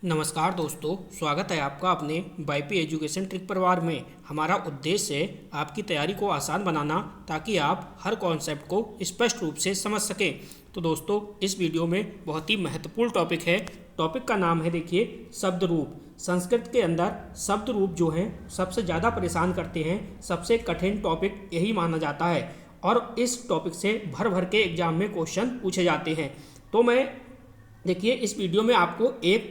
नमस्कार दोस्तों, स्वागत है आपका अपने वाईपी एजुकेशन ट्रिक परिवार में। हमारा उद्देश्य है आपकी तैयारी को आसान बनाना ताकि आप हर कॉन्सेप्ट को स्पष्ट रूप से समझ सकें। तो दोस्तों, इस वीडियो में बहुत ही महत्वपूर्ण टॉपिक है। टॉपिक का नाम है, देखिए, शब्द रूप। संस्कृत के अंदर शब्द रूप जो हैं सबसे ज़्यादा परेशान करते हैं, सबसे कठिन टॉपिक यही माना जाता है और इस टॉपिक से भर भर के एग्जाम में क्वेश्चन पूछे जाते हैं। तो मैं, देखिए, इस वीडियो में आपको एक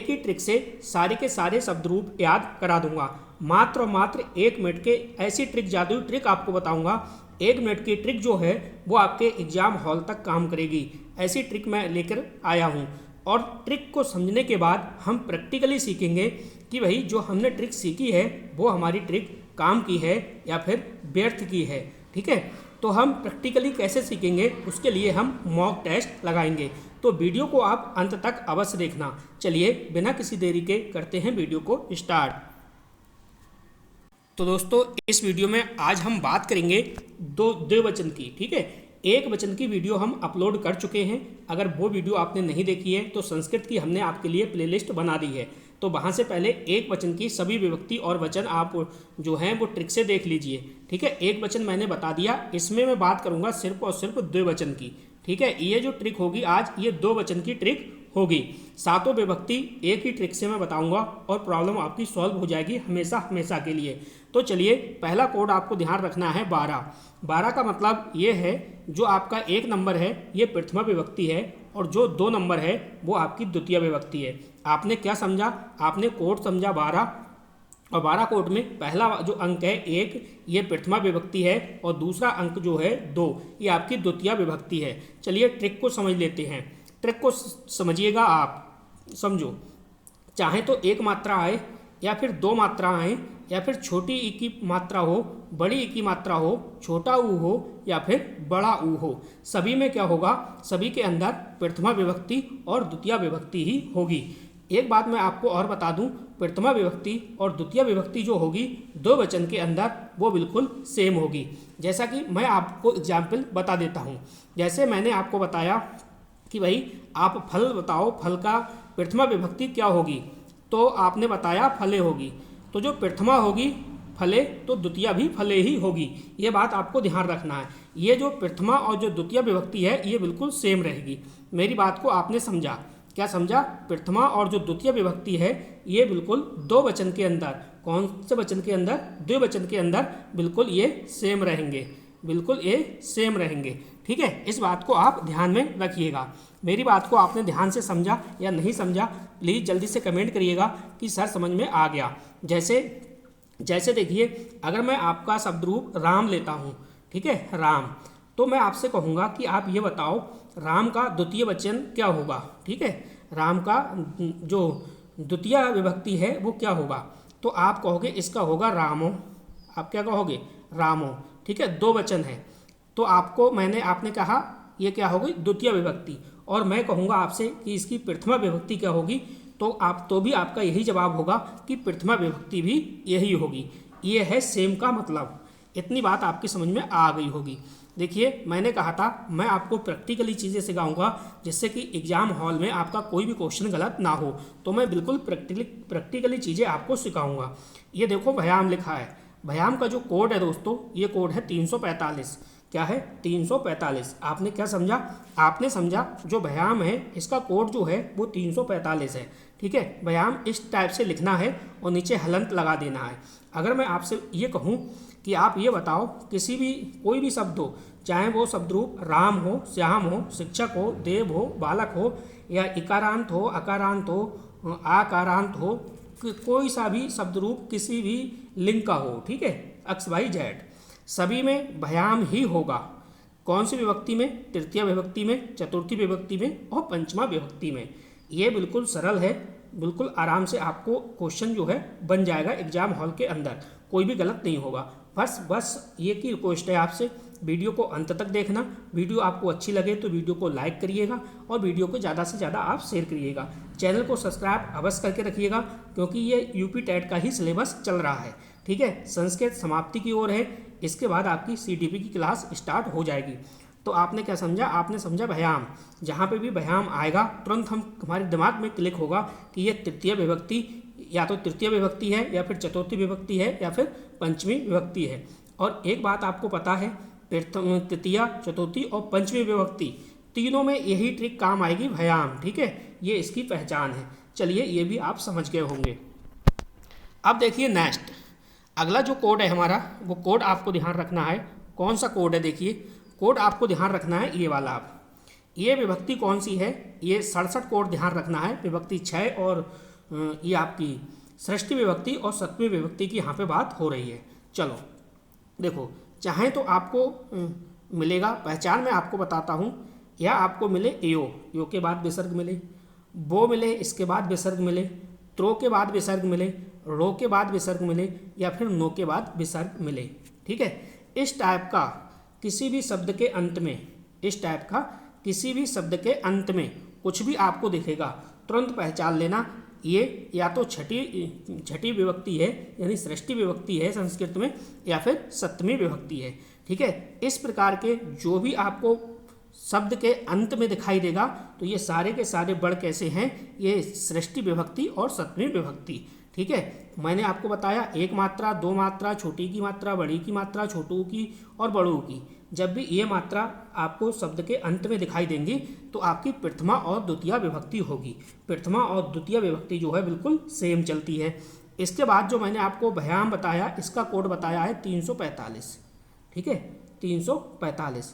ही ट्रिक से सारे के सारे शब्द रूप याद करा दूंगा। मात्र और मात्र 1 मिनट के ऐसी ट्रिक, जादुई ट्रिक आपको बताऊंगा। 1 मिनट की ट्रिक जो है वो आपके एग्जाम हॉल तक काम करेगी। ऐसी ट्रिक मैं लेकर आया हूँ और ट्रिक को समझने के बाद हम प्रैक्टिकली सीखेंगे कि भाई जो हमने ट्रिक सीखी है वो हमारी ट्रिक काम की है या फिर व्यर्थ की है। ठीक है, तो हम प्रैक्टिकली कैसे सीखेंगे उसके लिए हम मॉक टेस्ट लगाएंगे। तो वीडियो को आप अंत तक अवश्य देखना। चलिए बिना किसी देरी के करते हैं वीडियो को स्टार्ट। तो दोस्तों, इस वीडियो में आज हम बात करेंगे द्विवचन की। ठीक है, एक वचन की वीडियो हम अपलोड कर चुके हैं। अगर वो वीडियो आपने नहीं देखी है तो संस्कृत की हमने आपके लिए प्लेलिस्ट बना दी है, तो वहाँ से पहले एक वचन की सभी विभक्ति और वचन आप जो हैं वो ट्रिक से देख लीजिए। ठीक है, एक वचन मैंने बता दिया, इसमें मैं बात करूँगा सिर्फ और सिर्फ द्विवचन की। ठीक है, ये जो ट्रिक होगी आज, ये 2 वचन की ट्रिक होगी। सातों विभक्ति एक ही ट्रिक से मैं बताऊंगा और प्रॉब्लम आपकी सॉल्व हो जाएगी हमेशा हमेशा के लिए। तो चलिए, पहला कोड आपको ध्यान रखना है 12। 12 का मतलब ये है, जो आपका 1 नंबर है ये प्रथमा विभक्ति है और जो 2 नंबर है वो आपकी द्वितीय विभक्ति है। आपने क्या समझा? आपने कोड समझा 12, और 12 कोड में पहला जो अंक है 1, ये प्रथमा विभक्ति है और दूसरा अंक जो है 2, ये आपकी द्वितीय विभक्ति है। चलिए ट्रिक को समझ लेते हैं। ट्रिक को समझिएगा, आप समझो। चाहे तो एक मात्रा आए या फिर 2 मात्रा आए या फिर छोटी ई की मात्रा हो, बड़ी ई की मात्रा हो, छोटा ऊ हो या फिर बड़ा ऊ हो, सभी में क्या होगा? सभी के अंदर प्रथमा विभक्ति और द्वितीय विभक्ति ही होगी। एक बात मैं आपको और बता दूं, प्रथमा विभक्ति और द्वितीय विभक्ति जो होगी 2 वचन के अंदर वो बिल्कुल सेम होगी। जैसा कि मैं आपको एग्जाम्पल बता देता हूं। जैसे मैंने आपको बताया कि भाई आप फल बताओ, फल का प्रथमा विभक्ति क्या होगी? तो आपने बताया फले होगी। तो जो प्रथमा होगी फले, तो द्वितीय भी फले ही होगी। ये बात आपको ध्यान रखना है। ये जो प्रथमा और जो द्वितीय विभक्ति है ये बिल्कुल सेम रहेगी। मेरी बात को आपने समझा? क्या समझा? प्रथमा और जो द्वितीय विभक्ति है ये बिल्कुल 2 वचन के अंदर, कौन से वचन के अंदर? द्विवचन के अंदर बिल्कुल ये सेम रहेंगे, बिल्कुल ये सेम रहेंगे। ठीक है, इस बात को आप ध्यान में रखिएगा। मेरी बात को आपने ध्यान से समझा या नहीं समझा, प्लीज़ जल्दी से कमेंट करिएगा कि सर समझ में आ गया। जैसे देखिए, अगर मैं आपका शब्द रूप राम लेता हूँ, ठीक है, राम, तो मैं आपसे कहूँगा कि आप ये बताओ राम का द्वितीय वचन क्या होगा? ठीक है, राम का जो द्वितीय विभक्ति है वो क्या होगा? तो आप कहोगे इसका होगा रामो। आप क्या कहोगे? रामो। ठीक है, 2 वचन है तो आपने कहा ये क्या होगी? द्वितीय विभक्ति। और मैं कहूँगा आपसे कि इसकी प्रथमा विभक्ति क्या होगी, तो भी आपका यही जवाब होगा कि प्रथमा विभक्ति भी यही होगी। ये है सेम का मतलब। इतनी बात आपकी समझ में आ गई होगी। देखिए, मैंने कहा था मैं आपको प्रैक्टिकली चीज़ें सिखाऊंगा जिससे कि एग्जाम हॉल में आपका कोई भी क्वेश्चन गलत ना हो। तो मैं बिल्कुल प्रैक्टिकली चीज़ें आपको सिखाऊंगा। ये देखो, व्यायाम लिखा है। व्यायाम का जो कोड है दोस्तों, ये कोड है 345। क्या है? 345। आपने क्या समझा? आपने समझा जो व्यायाम है इसका कोड जो है वो 345 है। ठीक है, व्यायाम इस टाइप से लिखना है और नीचे हलंत लगा देना है। अगर मैं आपसे ये कहूँ कि आप ये बताओ, कोई भी शब्द हो, चाहे वो शब्द रूप राम हो, श्याम हो, शिक्षक हो, देव हो, बालक हो, या इकारांत हो, अकारांत हो, आकारांत हो, कोई सा भी शब्द रूप किसी भी लिंग का हो, ठीक है, एक्स वाई जेड, सभी में व्यायाम ही होगा। कौन सी विभक्ति में? तृतीय विभक्ति में, चतुर्थी विभक्ति में और पंचमा विभक्ति में। ये बिल्कुल सरल है, बिल्कुल आराम से आपको क्वेश्चन जो है बन जाएगा एग्जाम हॉल के अंदर, कोई भी गलत नहीं होगा। बस ये की रिक्वेस्ट है आपसे, वीडियो को अंत तक देखना। वीडियो आपको अच्छी लगे तो वीडियो को लाइक करिएगा और वीडियो को ज़्यादा से ज़्यादा आप शेयर करिएगा। चैनल को सब्सक्राइब अवश्य करके रखिएगा क्योंकि ये यूपी टेट का ही सिलेबस चल रहा है। ठीक है, संस्कृत समाप्ति की ओर है, इसके बाद आपकी सीटीपी की क्लास स्टार्ट हो जाएगी। तो आपने क्या समझा, आपने समझा भयाम। जहाँ पे भी भयाम आएगा तुरंत हमारे दिमाग में क्लिक होगा कि ये तृतीय विभक्ति, या तो तृतीय विभक्ति है या फिर चतुर्थी विभक्ति है या फिर पंचमी विभक्ति है। और एक बात आपको पता है, तृतीया, चतुर्थी और पंचमी विभक्ति तीनों में यही ट्रिक काम आएगी, भयाम। ठीक है, ये इसकी पहचान है। चलिए ये भी आप समझ गए होंगे। अब देखिए नेक्स्ट, अगला जो कोड है हमारा, वो कोड आपको ध्यान रखना है। कौन सा कोड है, देखिए कोड आपको ध्यान रखना है ये वाला। आप ये विभक्ति कौन सी है, ये 67 कोड ध्यान रखना है। विभक्ति 6 और ये आपकी षष्ठी विभक्ति और सप्तमी विभक्ति की यहाँ पे बात हो रही है। चलो देखो, चाहे तो आपको मिलेगा, पहचान में आपको बताता हूँ, या आपको मिले यो के बाद विसर्ग मिले, बो मिले इसके बाद विसर्ग मिले, त्रो के बाद विसर्ग मिले, रो के बाद विसर्ग मिले, या फिर नो के बाद विसर्ग मिले। ठीक है, इस टाइप का किसी भी शब्द के अंत में, इस टाइप का किसी भी शब्द के अंत में कुछ भी आपको दिखेगा, तुरंत पहचान लेना ये या तो छठी विभक्ति है, यानी षष्ठी विभक्ति है संस्कृत में, या फिर सप्तमी विभक्ति है। ठीक है, इस प्रकार के जो भी आपको शब्द के अंत में दिखाई देगा, तो ये सारे के सारे वर्ड कैसे हैं, ये षष्ठी विभक्ति और सप्तमी विभक्ति। ठीक है, मैंने आपको बताया एक मात्रा, दो मात्रा, छोटी की मात्रा, बड़ी की मात्रा, छोटू की और बड़ों की। जब भी ये मात्रा आपको शब्द के अंत में दिखाई देंगी तो आपकी प्रथमा और द्वितीय विभक्ति होगी। प्रथमा और द्वितीय विभक्ति जो है बिल्कुल सेम चलती है। इसके बाद जो मैंने आपको भयाम बताया, इसका कोड बताया है 345। ठीक है, 345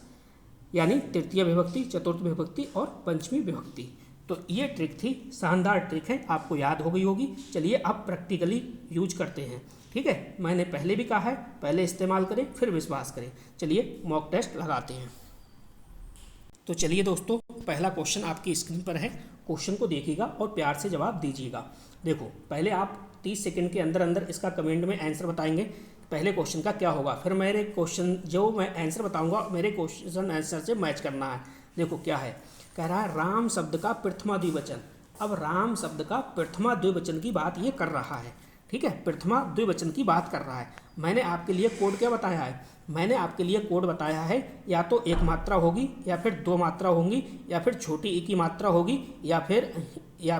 यानी तृतीय विभक्ति, चतुर्थ विभक्ति और पंचमी विभक्ति। तो ये ट्रिक थी, शानदार ट्रिक है, आपको याद हो गई होगी। चलिए अब प्रैक्टिकली यूज करते हैं। ठीक है, मैंने पहले भी कहा है, पहले इस्तेमाल करें फिर विश्वास करें। चलिए मॉक टेस्ट लगाते हैं। तो चलिए दोस्तों, पहला क्वेश्चन आपकी स्क्रीन पर है, क्वेश्चन को देखिएगा और प्यार से जवाब दीजिएगा। देखो, पहले आप 30 सेकंड के अंदर अंदर इसका कमेंट में आंसर बताएंगे पहले क्वेश्चन का क्या होगा, फिर मेरे क्वेश्चन जो मैं आंसर बताऊंगा मेरे क्वेश्चन आंसर से मैच करना है। देखो क्या है, कह रहा है राम शब्द का प्रथमा द्विवचन। अब राम शब्द का प्रथमा द्विवचन की बात ये कर रहा है। ठीक है, प्रथमा द्विवचन की बात कर रहा है। मैंने आपके लिए कोड क्या बताया है, मैंने आपके लिए कोड बताया है या तो एक मात्रा होगी, या फिर दो मात्रा होंगी, या फिर छोटी ई की मात्रा होगी, या फिर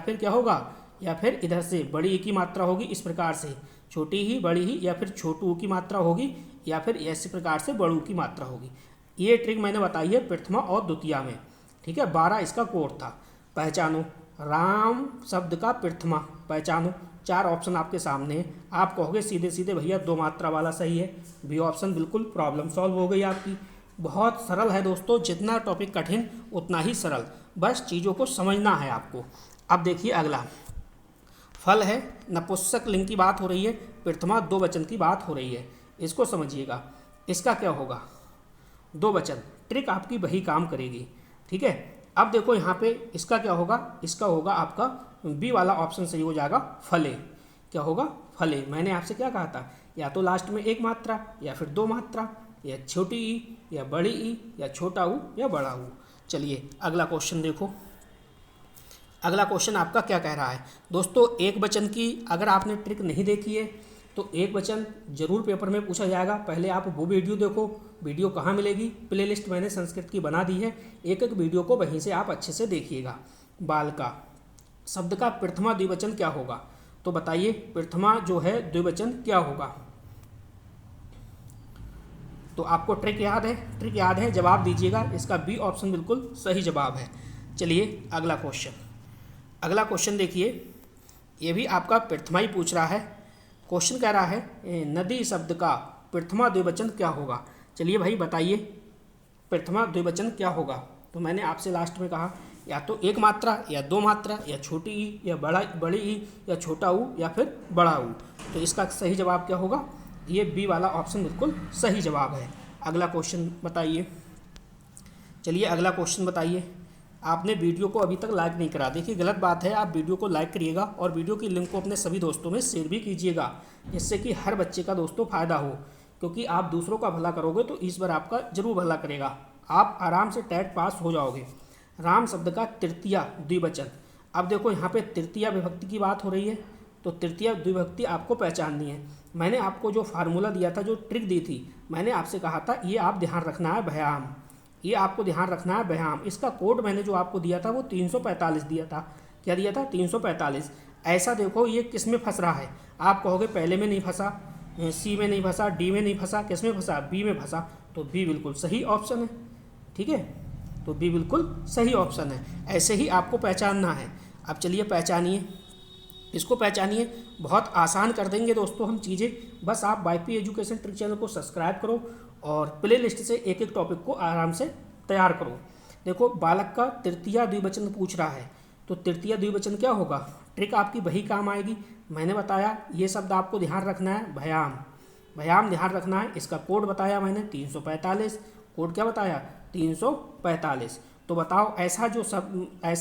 क्या होगा, या फिर इधर से बड़ी ई की मात्रा होगी। इस प्रकार से छोटी ही, बड़ी ही, या फिर छोटू की मात्रा होगी, या फिर इस प्रकार से बड़ू की मात्रा होगी। ये ट्रिक मैंने बताई है प्रथमा और द्वितीया में। ठीक है, 12 इसका कोड था। पहचानो राम शब्द का प्रथमा, पहचानो। 4 ऑप्शन आपके सामने है। आप कहोगे सीधे सीधे भैया दो मात्रा वाला सही है, बी ऑप्शन बिल्कुल, प्रॉब्लम सॉल्व हो गई आपकी। बहुत सरल है दोस्तों, जितना टॉपिक कठिन उतना ही सरल, बस चीज़ों को समझना है आपको। अब देखिए अगला, फल है, नपुंसक लिंग की बात हो रही है, प्रथमा दो वचन की बात हो रही है। इसको समझिएगा, इसका क्या होगा, दो वचन। ट्रिक आपकी वही काम करेगी। ठीक है, अब देखो यहाँ पे इसका क्या होगा, इसका होगा आपका बी वाला ऑप्शन सही हो जाएगा, फले। क्या होगा, फले। मैंने आपसे क्या कहा था, या तो लास्ट में एक मात्रा, या फिर दो मात्रा, या छोटी ई, या बड़ी ई, या छोटा ऊ, या बड़ा ऊ। चलिए अगला क्वेश्चन देखो। अगला क्वेश्चन आपका क्या कह रहा है दोस्तों, एक वचन की अगर आपने ट्रिक नहीं देखी है तो एक वचन जरूर पेपर में पूछा जाएगा। पहले आप वो वीडियो देखो। वीडियो कहाँ मिलेगी, प्लेलिस्ट मैंने संस्कृत की बना दी है, एक एक वीडियो को वहीं से आप अच्छे से देखिएगा। बालका शब्द का प्रथमा द्विवचन क्या होगा, तो बताइए प्रथमा जो है द्विवचन क्या होगा। तो आपको ट्रिक याद है, ट्रिक याद है, जवाब दीजिएगा। इसका बी ऑप्शन बिल्कुल सही जवाब है। चलिए अगला क्वेश्चन, अगला क्वेश्चन देखिए, ये भी आपका प्रथमा ही पूछ रहा है। क्वेश्चन कह रहा है नदी शब्द का प्रथमा द्विवचन क्या होगा। चलिए भाई बताइए प्रथमा द्विवचन क्या होगा। तो मैंने आपसे लास्ट में कहा या तो एक मात्रा, या दो मात्रा, या छोटी ई, या बड़ी ई, या छोटा ऊ, या फिर बड़ा ऊ। तो इसका सही जवाब क्या होगा, ये बी वाला ऑप्शन बिल्कुल सही जवाब है। अगला क्वेश्चन बताइए। चलिए अगला क्वेश्चन बताइए। आपने वीडियो को अभी तक लाइक नहीं करा, देखिए गलत बात है, आप वीडियो को लाइक करिएगा और वीडियो की लिंक को अपने सभी दोस्तों में शेयर भी कीजिएगा, जिससे कि हर बच्चे का दोस्तों फ़ायदा हो। क्योंकि आप दूसरों का भला करोगे तो इस बार आपका जरूर भला करेगा, आप आराम से टेट पास हो जाओगे। राम शब्द का तृतीया द्विवचन। अब देखो यहाँ पे तृतीया विभक्ति की बात हो रही है, तो तृतीया द्विभक्ति आपको पहचाननी है। मैंने आपको जो फार्मूला दिया था, जो ट्रिक दी थी, मैंने आपसे कहा था ये आप ध्यान रखना है, भयाम। ये आपको ध्यान रखना है व्यायाम। इसका कोड मैंने जो आपको दिया था वो 345 दिया था। क्या दिया था? 345। ऐसा देखो ये किस में फंस रहा है। आप कहोगे पहले में नहीं फंसा, सी में नहीं फंसा, डी में नहीं फंसा, किस में फंसा? बी में फंसा। तो बी बिल्कुल सही ऑप्शन है। ठीक है, तो बी बिल्कुल सही ऑप्शन है। ऐसे ही आपको पहचानना है। अब चलिए पहचानिए, इसको पहचानिए। बहुत आसान कर देंगे दोस्तों हम चीज़ें। बस आप वाईपी एजुकेशन ट्रिक चैनल को सब्सक्राइब करो और प्ले लिस्ट से एक एक टॉपिक को आराम से तैयार करो। देखो बालक का तृतीया द्विवचन पूछ रहा है, तो तृतीया द्विवचन क्या होगा? ट्रिक आपकी वही काम आएगी। मैंने बताया ये शब्द आपको ध्यान रखना है, व्यायाम। व्यायाम ध्यान रखना है। इसका कोड बताया मैंने 345। कोड क्या बताया? 345। तो बताओ ऐसा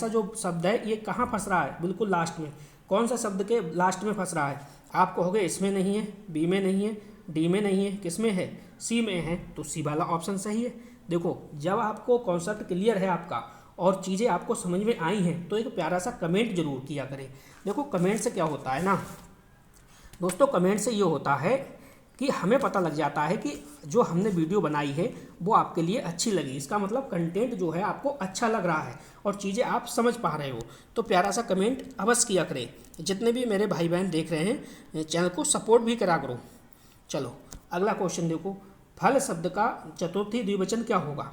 जो शब्द है ये कहाँ फंस रहा है? बिल्कुल लास्ट में। कौन सा शब्द के लास्ट में फंस रहा है? आप कहोगे इसमें नहीं है, बी में नहीं है, डी में नहीं है, किस में है? सी में है। तो सी वाला ऑप्शन सही है। देखो जब आपको कॉन्सेप्ट क्लियर है आपका और चीज़ें आपको समझ में आई हैं तो एक प्यारा सा कमेंट जरूर किया करें। देखो कमेंट से क्या होता है ना दोस्तों, कमेंट से ये होता है कि हमें पता लग जाता है कि जो हमने वीडियो बनाई है वो आपके लिए अच्छी लगी। इसका मतलब कंटेंट जो है आपको अच्छा लग रहा है और चीज़ें आप समझ पा रहे हो। तो प्यारा सा कमेंट अवश्य किया करें। जितने भी मेरे भाई बहन देख रहे हैं चैनल को सपोर्ट भी करा करो। चलो अगला क्वेश्चन देखो, फल शब्द का चतुर्थी द्विवचन क्या होगा?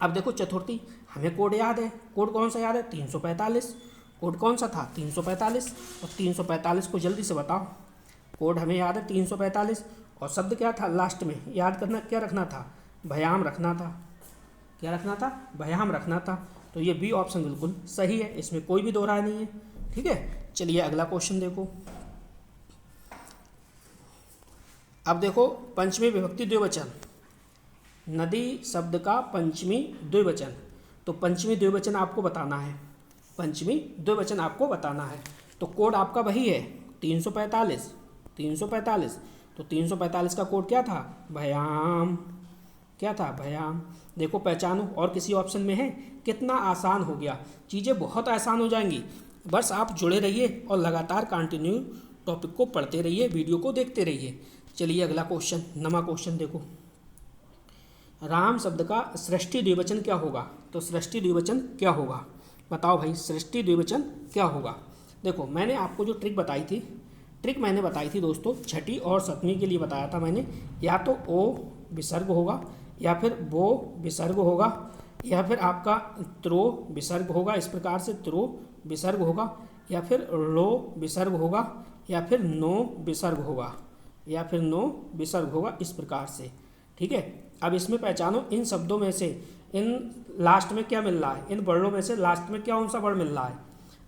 अब देखो चतुर्थी हमें कोड याद है। कोड कौन सा याद है? 345। कोड कौन सा था? 345। और 345 को जल्दी से बताओ। कोड हमें याद है 345। और शब्द क्या था लास्ट में? याद करना, क्या रखना था? व्यायाम रखना था। क्या रखना था? व्यायाम रखना था। तो ये बी ऑप्शन बिल्कुल सही है, इसमें कोई भी दो राय नहीं है। ठीक है, चलिए अगला क्वेश्चन देखो। अब देखो पंचमी विभक्ति द्विवचन, नदी शब्द का पंचमी द्विवचन। तो पंचमी द्विवचन आपको बताना है। पंचमी द्विवचन आपको बताना है। तो कोड आपका वही है 345। 345। तो 345 का कोड क्या था? व्यायाम। क्या था? व्यायाम। देखो पहचानो और किसी ऑप्शन में है? कितना आसान हो गया। चीज़ें बहुत आसान हो जाएंगी। बस आप जुड़े रहिए और लगातार कंटिन्यू टॉपिक को पढ़ते रहिए, वीडियो को देखते रहिए। चलिए अगला क्वेश्चन, नवा क्वेश्चन देखो। राम शब्द का सृष्टि द्विवचन क्या होगा? तो सृष्टि द्विवचन क्या होगा? बताओ भाई, सृष्टि द्विवचन क्या होगा? देखो मैंने आपको जो ट्रिक बताई थी दोस्तों, छठी और सप्तमी के लिए बताया था मैंने। या तो ओ विसर्ग होगा, या फिर वो विसर्ग होगा, या फिर आपका त्रो विसर्ग होगा। इस प्रकार से त्रो विसर्ग होगा, या फिर लो विसर्ग होगा, या फिर नो विसर्ग होगा, या फिर नो विसर्ग होगा। इस प्रकार से। ठीक है, अब इसमें पहचानो इन शब्दों में से इन लास्ट में क्या मिल रहा है। इन वर्णों में से लास्ट में कौन सा वर्ण मिल रहा है?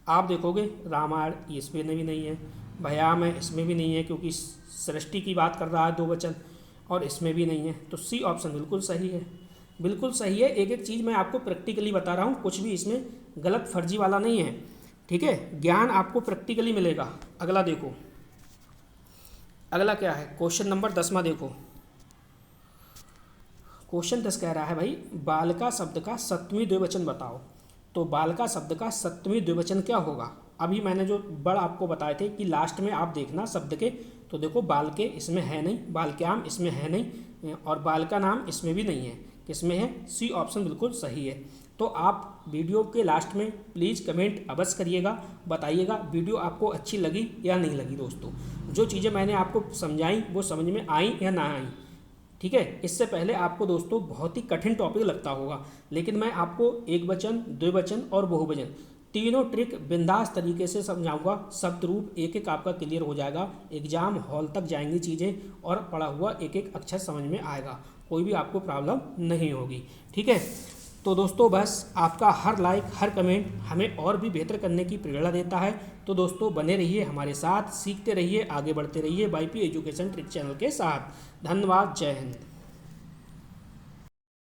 आप देखोगे रामायण, इसमें भी नहीं है। व्यायाम है, इसमें भी नहीं है क्योंकि सृष्टि की बात कर रहा है दो वचन, और इसमें भी नहीं है। तो सी ऑप्शन बिल्कुल सही है। बिल्कुल सही है। एक एक चीज़ मैं आपको प्रैक्टिकली बता रहा हूँ, कुछ भी इसमें गलत फर्जी वाला नहीं है। ठीक है, ज्ञान आपको प्रैक्टिकली मिलेगा। अगला देखो, अगला क्या है? क्वेश्चन नंबर 10वां देखो। क्वेश्चन 10 कह रहा है भाई, बालिका शब्द का सप्तमी द्विवचन बताओ। तो बालिका शब्द का सप्तमी द्विवचन क्या होगा? अभी मैंने जो बड़ आपको बताए थे कि लास्ट में आप देखना शब्द के। तो देखो बालके इसमें है नहीं, बालक्याम इसमें है नहीं, और बालिका नाम इसमें भी नहीं है। किसमें है? सी ऑप्शन बिल्कुल सही है। तो आप वीडियो के लास्ट में प्लीज़ कमेंट अवश्य करिएगा, बताइएगा वीडियो आपको अच्छी लगी या नहीं लगी। दोस्तों जो चीज़ें मैंने आपको समझाई वो समझ में आई या ना आई। ठीक है, इससे पहले आपको दोस्तों बहुत ही कठिन टॉपिक लगता होगा, लेकिन मैं आपको एक वचन, द्विवचन और बहुवचन तीनों ट्रिक बिंदास तरीके से समझाऊंगा। शब्द रूप एक एक आपका क्लियर हो जाएगा। एग्जाम हॉल तक जाएंगी चीज़ें और पढ़ा हुआ एक एक अक्षर समझ में आएगा। कोई भी आपको प्रॉब्लम नहीं होगी। ठीक है, तो दोस्तों बस आपका हर लाइक, हर कमेंट हमें और भी बेहतर करने की प्रेरणा देता है। तो दोस्तों बने रहिए हमारे साथ, सीखते रहिए, आगे बढ़ते रहिए वाईपी एजुकेशन ट्रिक चैनल के साथ। धन्यवाद, जय हिंद।